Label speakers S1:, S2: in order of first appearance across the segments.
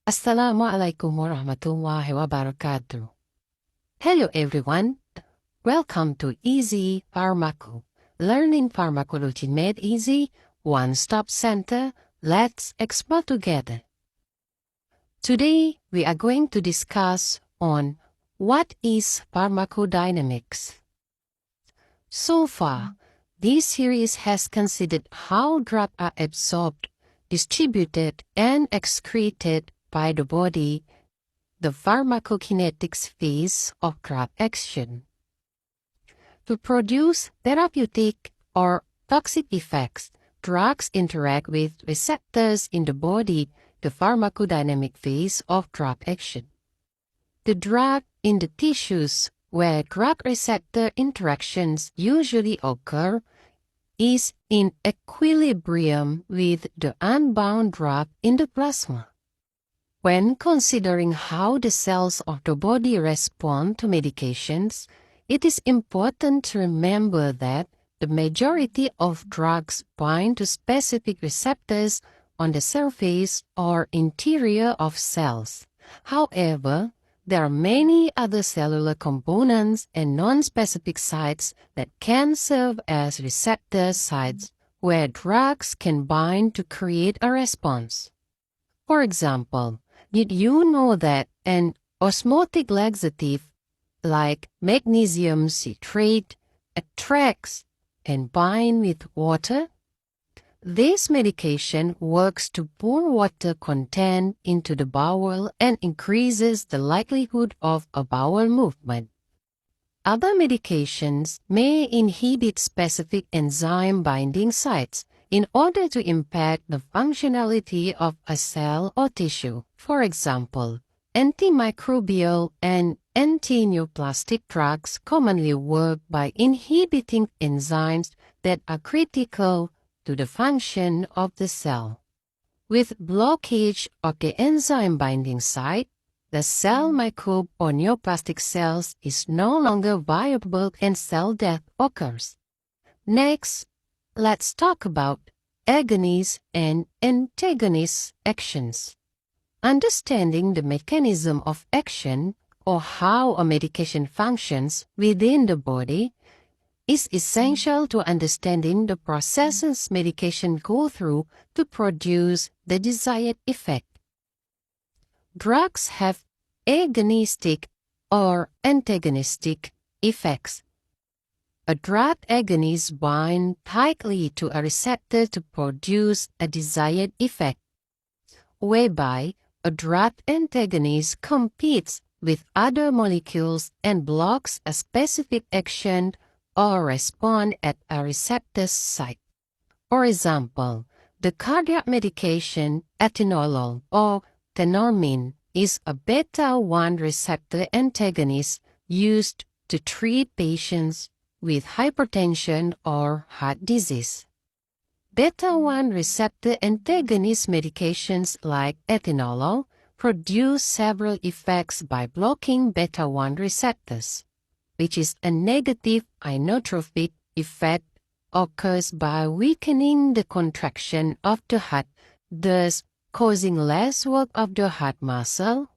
S1: Assalamualaikum warahmatullahi wabarakatuh. Hello everyone. Welcome to Easy Pharmaco. Learning pharmacology made easy, one-stop center. Let's explore together. Today we are going to discuss on what is pharmacodynamics. So far, this series has considered how drugs are absorbed, distributed, and excreted by the body, the pharmacokinetics phase of drug action. To produce therapeutic or toxic effects, drugs interact with receptors in the body, the pharmacodynamic phase of drug action. The drug in the tissues where drug-receptor interactions usually occur is in equilibrium with the unbound drug in the plasma. When considering how the cells of the body respond to medications, it is important to remember that the majority of drugs bind to specific receptors on the surface or interior of cells. However, there are many other cellular components and non-specific sites that can serve as receptor sites where drugs can bind to create a response. For example, did you know that an osmotic laxative like magnesium citrate attracts and binds with water? This medication works to pour water content into the bowel and increases the likelihood of a bowel movement. Other medications may inhibit specific enzyme binding sites in order to impact the functionality of a cell or tissue. For example, antimicrobial and antineoplastic drugs commonly work by inhibiting enzymes that are critical to the function of the cell. With blockage of the enzyme binding site, the cell microbe or neoplastic cells is no longer viable and cell death occurs. Next, let's talk about agonist and antagonist actions. Understanding the mechanism of action or how a medication functions within the body is essential to understanding the processes medication go through to produce the desired effect. Drugs have agonistic or antagonistic effects. A drug agonist binds tightly to a receptor to produce a desired effect, whereby a drug antagonist competes with other molecules and blocks a specific action or response at a receptor's site. For example, the cardiac medication atenolol or tenormin is a beta-1 receptor antagonist used to treat patients with hypertension or heart disease. Beta-1 receptor antagonist medications like atenolol produce several effects by blocking beta-1 receptors, which is a negative inotropic effect occurs by weakening the contraction of the heart, thus causing less work of the heart muscle.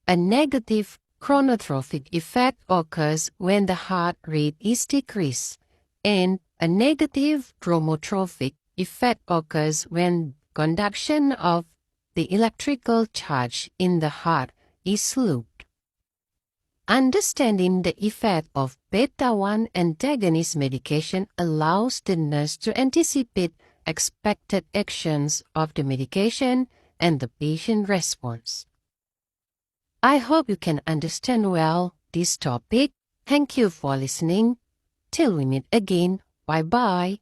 S1: A negative chronotropic effect occurs when the heart rate is decreased, and a negative dromotropic effect occurs when conduction of the electrical charge in the heart is slowed. Understanding the effect of beta-1 antagonist medication allows the nurse to anticipate expected actions of the medication and the patient response. I hope you can understand well this topic. Thank you for listening. Till we meet again. Bye-bye.